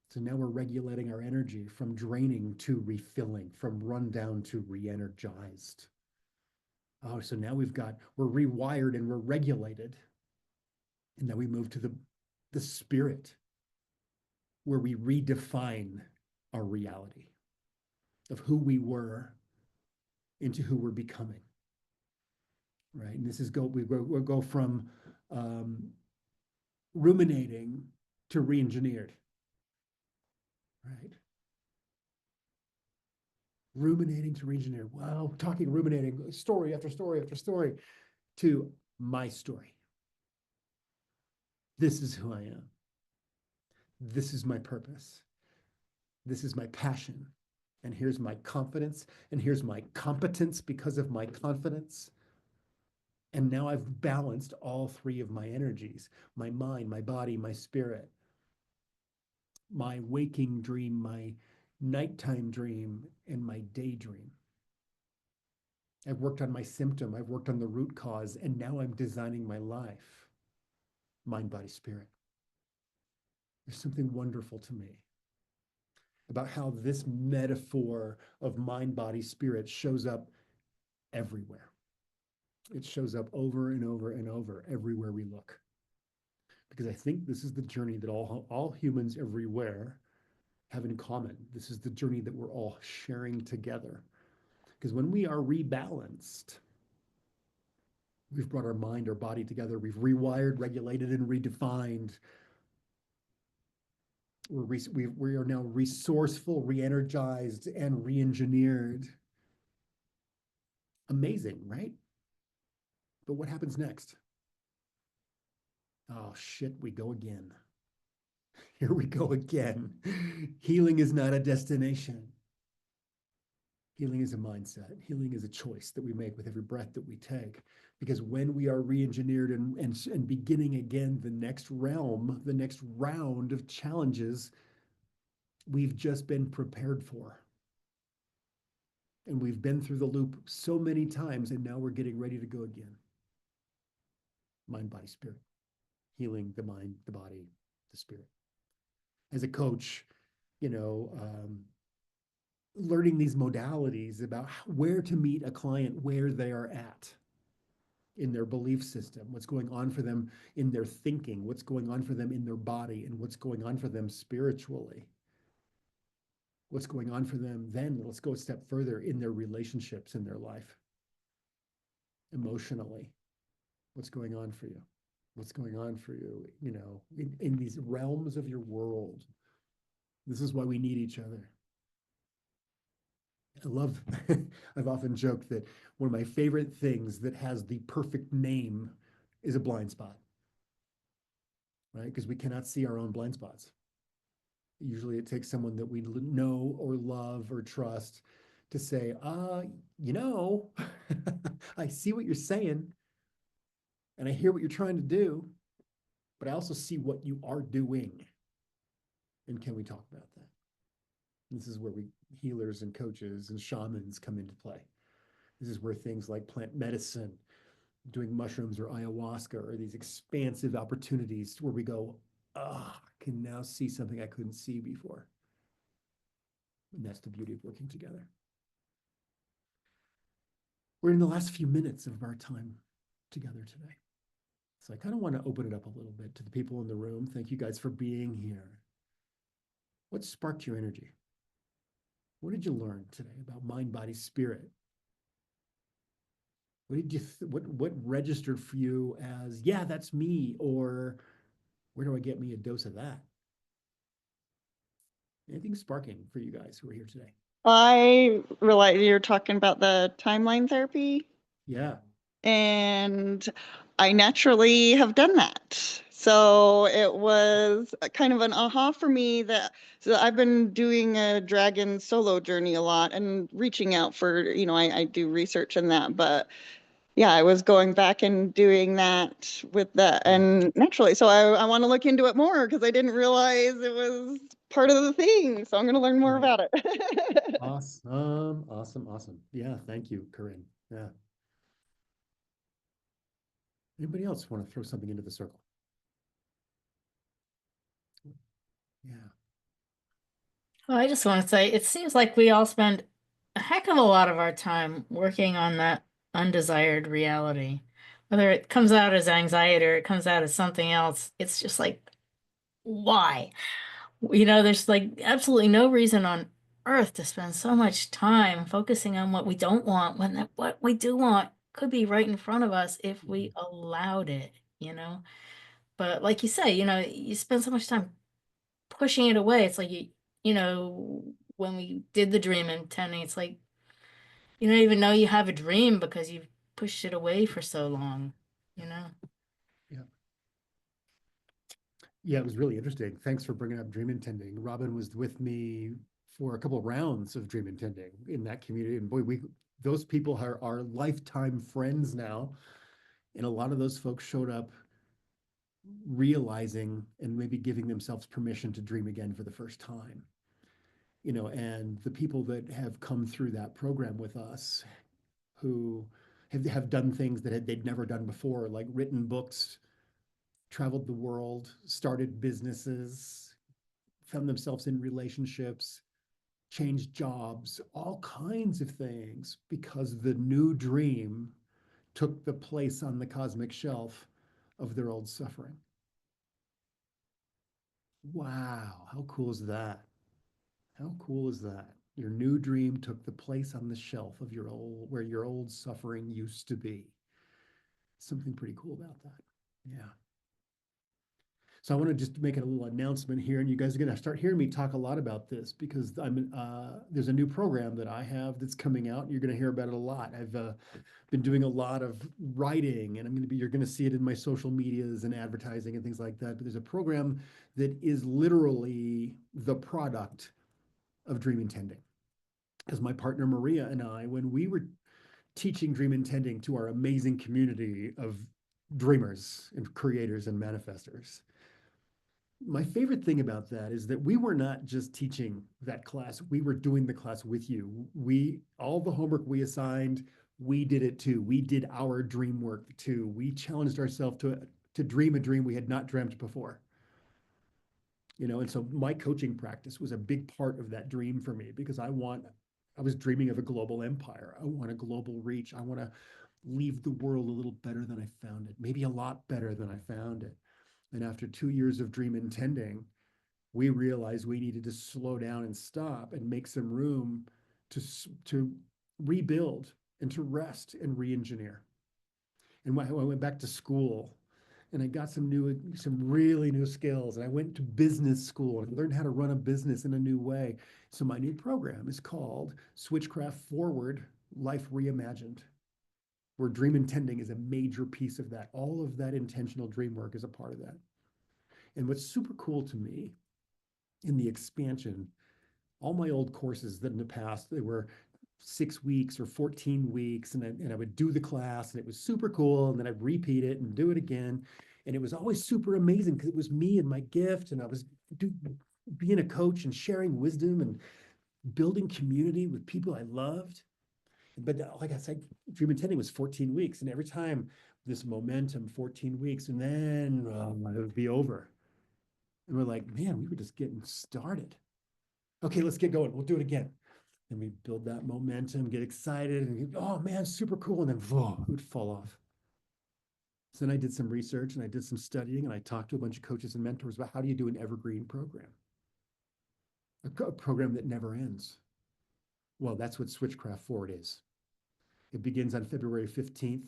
So now we're regulating our energy from draining to refilling, from rundown to re-energized. Oh, so now we're rewired and we're regulated. And now we move to the spirit, where we redefine our reality of who we were into who we're becoming. Right? And this is we'll go from ruminating to re-engineered. Right? Ruminating to re-engineered. Wow, talking ruminating, story after story after story, to my story. This is who I am. This is my purpose. This is my passion. And here's my confidence. And here's my competence because of my confidence. And now I've balanced all three of my energies, my mind, my body, my spirit, my waking dream, my nighttime dream, and my daydream. I've worked on my symptom. I've worked on the root cause. And now I'm designing my life. Mind, body, spirit. There's something wonderful to me about how this metaphor of mind, body, spirit shows up everywhere. It shows up over and over and over everywhere we look. Because I think this is the journey that all humans everywhere have in common. This is the journey that we're all sharing together. Because when we are rebalanced, we've brought our mind, our body together. We've rewired, regulated, and redefined. We are now resourceful, re-energized, and re-engineered. Amazing, right? But what happens next? Oh, shit, we go again. Here we go again. Healing is not a destination. Healing is a mindset. Healing is a choice that we make with every breath that we take. Because when we are re-engineered and beginning again the next realm, the next round of challenges, we've just been prepared for. And we've been through the loop so many times, and now we're getting ready to go again. Mind, body, spirit. Healing the mind, the body, the spirit. As a coach, learning these modalities about where to meet a client where they are at in their belief system, what's going on for them in their thinking, what's going on for them in their body, and what's going on for them spiritually. What's going on for them then, let's go a step further, in their relationships, in their life. Emotionally, what's going on for you? What's going on for you, in these realms of your world. This is why we need each other. I've often joked that one of my favorite things that has the perfect name is a blind spot, right? Because we cannot see our own blind spots. Usually it takes someone that we know or love or trust to say, I see what you're saying and I hear what you're trying to do, but I also see what you are doing. And can we talk about that? This is where healers and coaches and shamans come into play. This is where things like plant medicine, doing mushrooms or ayahuasca, or these expansive opportunities where we go, I can now see something I couldn't see before. And that's the beauty of working together. We're in the last few minutes of our time together today. So I kind of want to open it up a little bit to the people in the room. Thank you guys for being here. What sparked your energy? What did you learn today about mind, body, spirit? What did you what registered for you as, yeah, that's me, or where do I get me a dose of that? Anything sparking for you guys who are here today? I realize you're talking about the timeline therapy. Yeah. And I naturally have done that. So it was kind of an aha for me so I've been doing a dragon solo journey a lot and reaching out for, I do research in that, but yeah, I was going back and doing that with that and naturally. So I want to look into it more because I didn't realize it was part of the thing. So I'm going to learn more Right. about it. Awesome, awesome, awesome. Yeah, thank you, Corinne. Yeah. Anybody else want to throw something into the circle? Yeah. Well, I just want to say, it seems like we all spend a heck of a lot of our time working on that undesired reality. Whether it comes out as anxiety or it comes out as something else, it's just like, why? There's like absolutely no reason on earth to spend so much time focusing on what we don't want when what we do want could be right in front of us if we allowed it. But like you say, you spend so much time pushing it away. It's like when we did the dream intending, it's like you don't even know you have a dream because you've pushed it away for so long. Yeah. Yeah, it was really interesting. Thanks for bringing up dream intending. Robin was with me for a couple of rounds of dream intending in that community. And boy, those people are our lifetime friends now. And a lot of those folks showed up realizing and maybe giving themselves permission to dream again for the first time. And the people that have come through that program with us who have done things that they'd never done before, like written books, traveled the world, started businesses, found themselves in relationships, changed jobs, all kinds of things because the new dream took the place on the cosmic shelf of their old suffering. Wow, how cool is that? How cool is that? Your new dream took the place on the shelf of where your old suffering used to be. Something pretty cool about that. Yeah. So I want to just make a little announcement here, and you guys are going to start hearing me talk a lot about this because there's a new program that I have that's coming out. You're going to hear about it a lot. I've been doing a lot of writing, and you're going to see it in my social medias and advertising and things like that. But there's a program that is literally the product of dream intending. As my partner Maria and I, when we were teaching dream intending to our amazing community of dreamers and creators and manifestors, my favorite thing about that is that we were not just teaching that class, we were doing the class with you. All the homework we assigned, we did it too. We did our dream work too. We challenged ourselves to dream a dream we had not dreamt before. And so my coaching practice was a big part of that dream for me because I was dreaming of a global empire. I want a global reach. I want to leave the world a little better than I found it, maybe a lot better than I found it. And after 2 years of dream intending, we realized we needed to slow down and stop and make some room to rebuild and to rest and re-engineer. And when I went back to school and I got some really new skills, and I went to business school and learned how to run a business in a new way. So my new program is called Switchcraft Forward Life Reimagined, where dream intending is a major piece of that. All of that intentional dream work is a part of that. And what's super cool to me in the expansion, all my old courses that in the past, they were 6 weeks or 14 weeks, and I would do the class, and it was super cool, and then I'd repeat it and do it again. And it was always super amazing because it was me and my gift, and I was being a coach and sharing wisdom and building community with people I loved. But like I said, dream intending was 14 weeks. And every time this momentum, 14 weeks, and then it would be over. And we're like, man, we were just getting started. Okay, let's get going. We'll do it again. And we build that momentum, get excited, and oh man, super cool. And then it would fall off. So then I did some research and I did some studying and I talked to a bunch of coaches and mentors about how do you do an evergreen program? A program that never ends. Well, that's what Switchcraft Forward is. It begins on February 15th.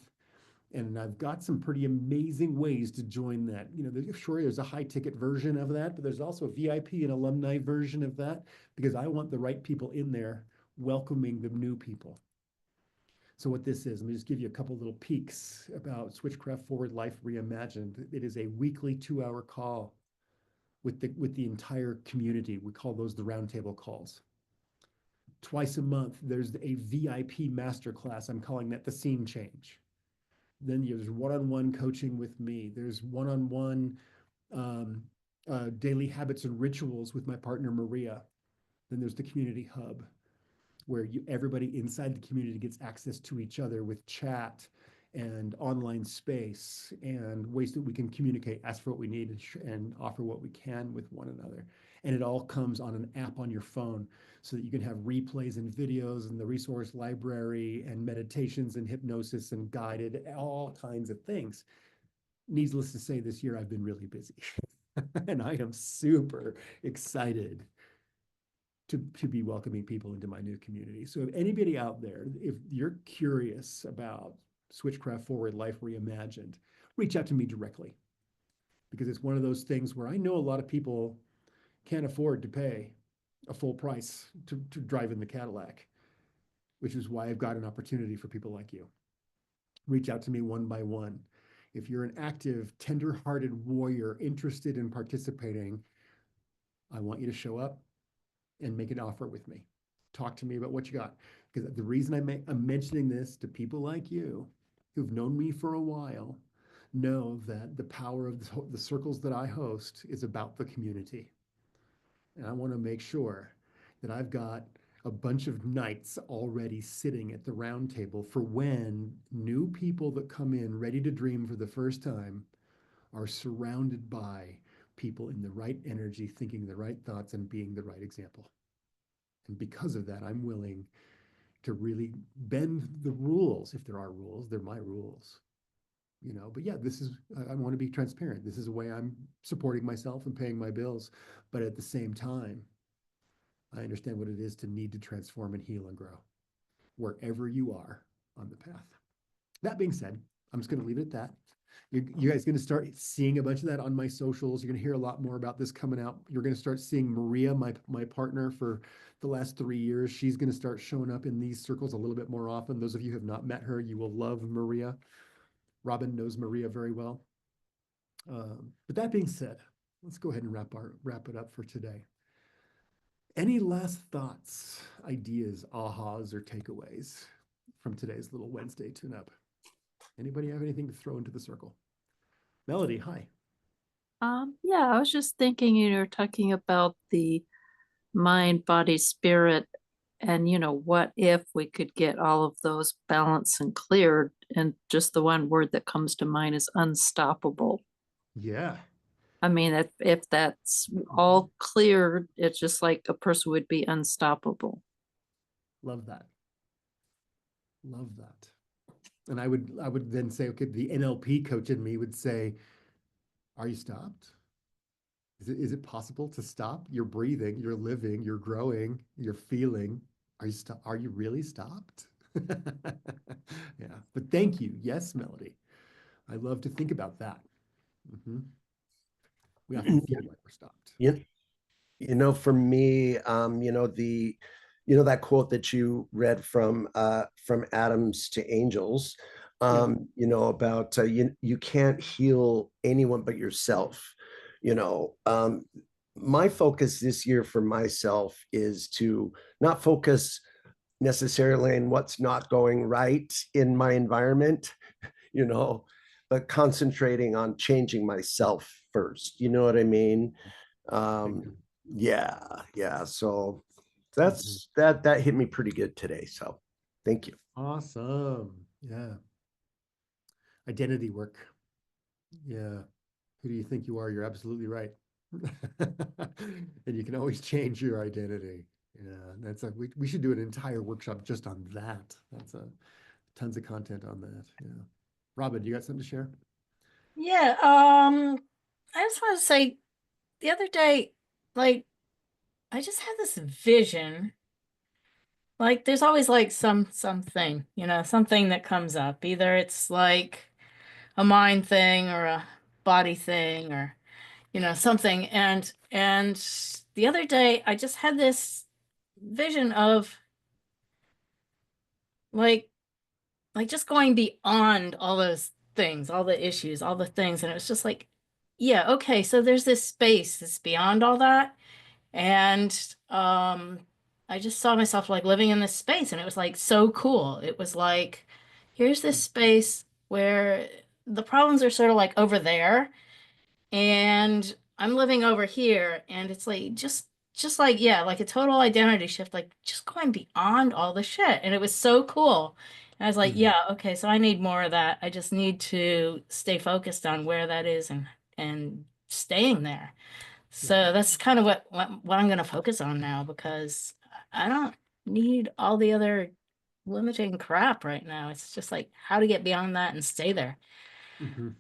And I've got some pretty amazing ways to join that. There's a high ticket version of that, but there's also a VIP and alumni version of that because I want the right people in there welcoming the new people. So what this is, let me just give you a couple little peeks about Switchcraft Forward Life Reimagined. It is a weekly 2-hour call with the entire community. We call those the roundtable calls. Twice a month, there's a VIP masterclass. I'm calling that the scene change. Then there's one-on-one coaching with me. There's one-on-one daily habits and rituals with my partner, Maria. Then there's the community hub, where everybody inside the community gets access to each other with chat and online space and ways that we can communicate, ask for what we need, and offer what we can with one another. And it all comes on an app on your phone so that you can have replays and videos and the resource library and meditations and hypnosis and guided, all kinds of things. Needless to say, this year I've been really busy and I am super excited to be welcoming people into my new community. So if anybody out there, if you're curious about Switchcraft Forward Life Reimagined, reach out to me directly, because it's one of those things where I know a lot of people can't afford to pay a full price to drive in the Cadillac, which is why I've got an opportunity for people like you. Reach out to me one by one. If you're an active, tender-hearted warrior interested in participating, I want you to show up and make an offer with me. Talk to me about what you got. Because the reason I'm mentioning this to people like you who've known me for a while know that the power of the circles that I host is about the community. And I want to make sure that I've got a bunch of knights already sitting at the round table for when new people that come in ready to dream for the first time are surrounded by people in the right energy, thinking the right thoughts, and being the right example. And because of that, I'm willing to really bend the rules. If there are rules, they're my rules. But yeah, I want to be transparent. This is a way I'm supporting myself and paying my bills. But at the same time, I understand what it is to need to transform and heal and grow wherever you are on the path. That being said, I'm just going to leave it at that. You guys going to start seeing a bunch of that on my socials. You're going to hear a lot more about this coming out. You're going to start seeing Maria, my partner for the last 3 years. She's going to start showing up in these circles a little bit more often. Those of you who have not met her, you will love Maria. Robin knows Maria very well. But that being said, let's go ahead and wrap it up for today. Any last thoughts, ideas, ahas, or takeaways from today's little Wednesday tune-up? Anybody have anything to throw into the circle? Melody, hi. Yeah, I was just thinking, you were talking about the mind, body, spirit, and what if we could get all of those balanced and cleared? And just the one word that comes to mind is unstoppable. Yeah. I mean, if that's all cleared, it's just like a person would be unstoppable. Love that. Love that. And I would then say, okay, the NLP coach in me would say, are you stopped? Is it possible to stop? You're breathing, you're living, you're growing, you're feeling. Are you really stopped? Yeah. But thank you. Yes, Melody. I love to think about that. We often feel like we're stopped. For me, that quote that you read from Atoms to Angels, about you can't heal anyone but yourself. My focus this year for myself is to not focus necessarily on what's not going right in my environment, but concentrating on changing myself first. You know what I mean? Yeah. So that hit me pretty good today. So thank you. Awesome. Yeah. Identity work. Yeah. Who do you think you are? You're absolutely right. And you can always change your identity. Yeah. That's we should do an entire workshop just on that. That's tons of content on that. Yeah. Robin, you got something to share? Yeah, I just want to say the other day, like, I just had this vision. Like, there's always like something, something that comes up. Either it's like a mind thing or a body thing or something. And the other day I just had this vision of like like just going beyond all those things, all the issues, all the things. And it was just like, yeah, okay, so there's this space that's beyond all that. And I just saw myself like living in this space, and it was like so cool. It was like, here's this space where the problems are sort of like over there, and I'm living over here, and it's like just like, yeah, like a total identity shift, like just going beyond all the shit. And it was so cool. And I was like, Mhm. yeah, okay, so I need more of that. I just need to stay focused on where that is and staying there. So that's kind of what I'm going to focus on now, because I don't need all the other limiting crap right now. It's just like how to get beyond that and stay there. Mhm.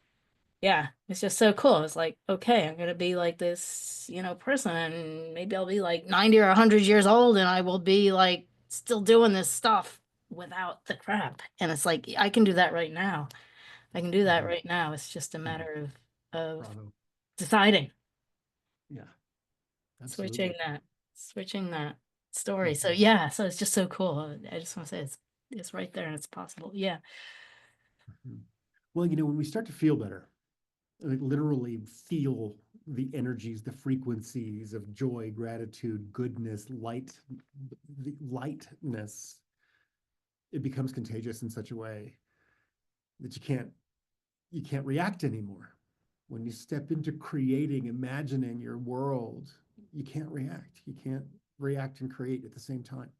Yeah, it's just so cool. It's like, okay, I'm gonna be like this, person, and maybe I'll be like 90 or 100 years old, and I will be like still doing this stuff without the crap. And it's like I can do that right now. I can do that Mhm. right now. It's just a matter of Bravo. deciding, Yeah, switching absolutely. that story. So Mhm. yeah, so it's just so cool. I just want to say it's right there and it's possible. Yeah. Mhm. Well, when we start to feel better, like literally feel the energies, the frequencies of joy, gratitude, goodness, the lightness, it becomes contagious in such a way that you can't react anymore. When you step into creating, imagining your world, you can't react. You can't react and create at the same time.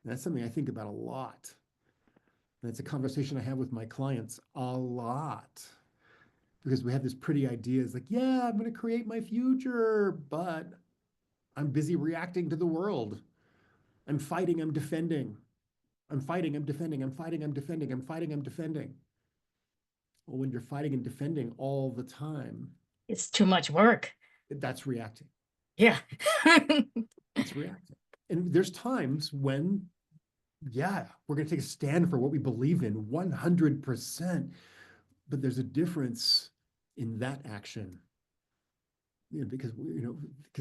And that's something I think about a lot. And it's a conversation I have with my clients a lot, because we have this pretty idea. It's like, yeah, I'm going to create my future, but I'm busy reacting to the world. I'm fighting, I'm defending. I'm fighting, I'm defending. I'm fighting, I'm defending. I'm fighting, I'm defending. Well, when you're fighting and defending all the time, It's too much work. that's reacting. Yeah. It's reacting. And there's times when, yeah, we're going to take a stand for what we believe in 100%. But there's a difference in that action, because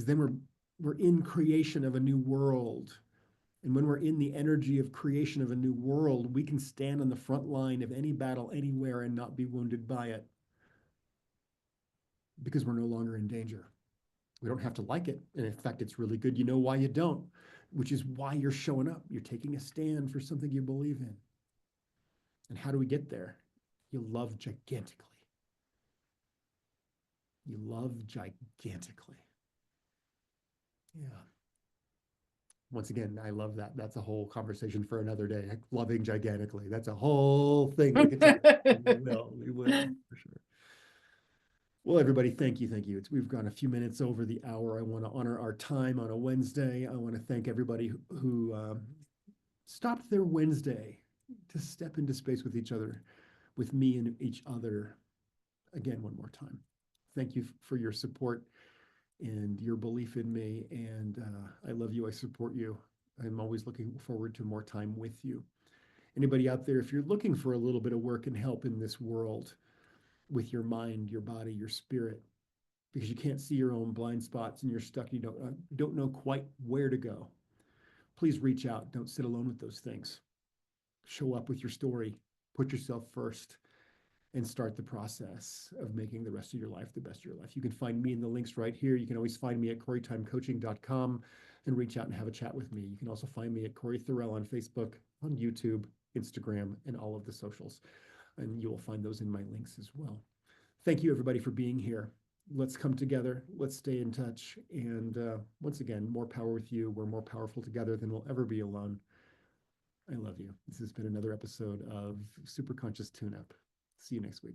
then we're in creation of a new world. And when we're in the energy of creation of a new world, we can stand on the front line of any battle anywhere and not be wounded by it, because we're no longer in danger. We don't have to like it. And in fact, it's really good. You know why you don't, which is why you're showing up. You're taking a stand for something you believe in. And how do we get there? You love gigantically. You love gigantically. Yeah. Once again, I love that. That's a whole conversation for another day. Loving gigantically. That's a whole thing we could talk about. We will, for sure. Well, everybody, thank you, thank you. We've gone a few minutes over the hour. I want to honor our time on a Wednesday. I want to thank everybody who stopped their Wednesday to step into space with each other, with me and each other. Again, one more time. Thank you for your support and your belief in me. And I love you. I support you. I'm always looking forward to more time with you. Anybody out there, if you're looking for a little bit of work and help in this world with your mind, your body, your spirit, because you can't see your own blind spots and you're stuck, you don't know quite where to go, please reach out. Don't sit alone with those things. Show up with your story. Put yourself first and start the process of making the rest of your life the best of your life. You can find me in the links right here. You can always find me at corytimecoaching.com and reach out and have a chat with me. You can also find me at Cory Thorell on Facebook, on YouTube, Instagram, and all of the socials. And you will find those in my links as well. Thank you, everybody, for being here. Let's come together. Let's stay in touch. And once again, more power with you. We're more powerful together than we'll ever be alone. I love you. This has been another episode of Superconscious Tune Up. See you next week.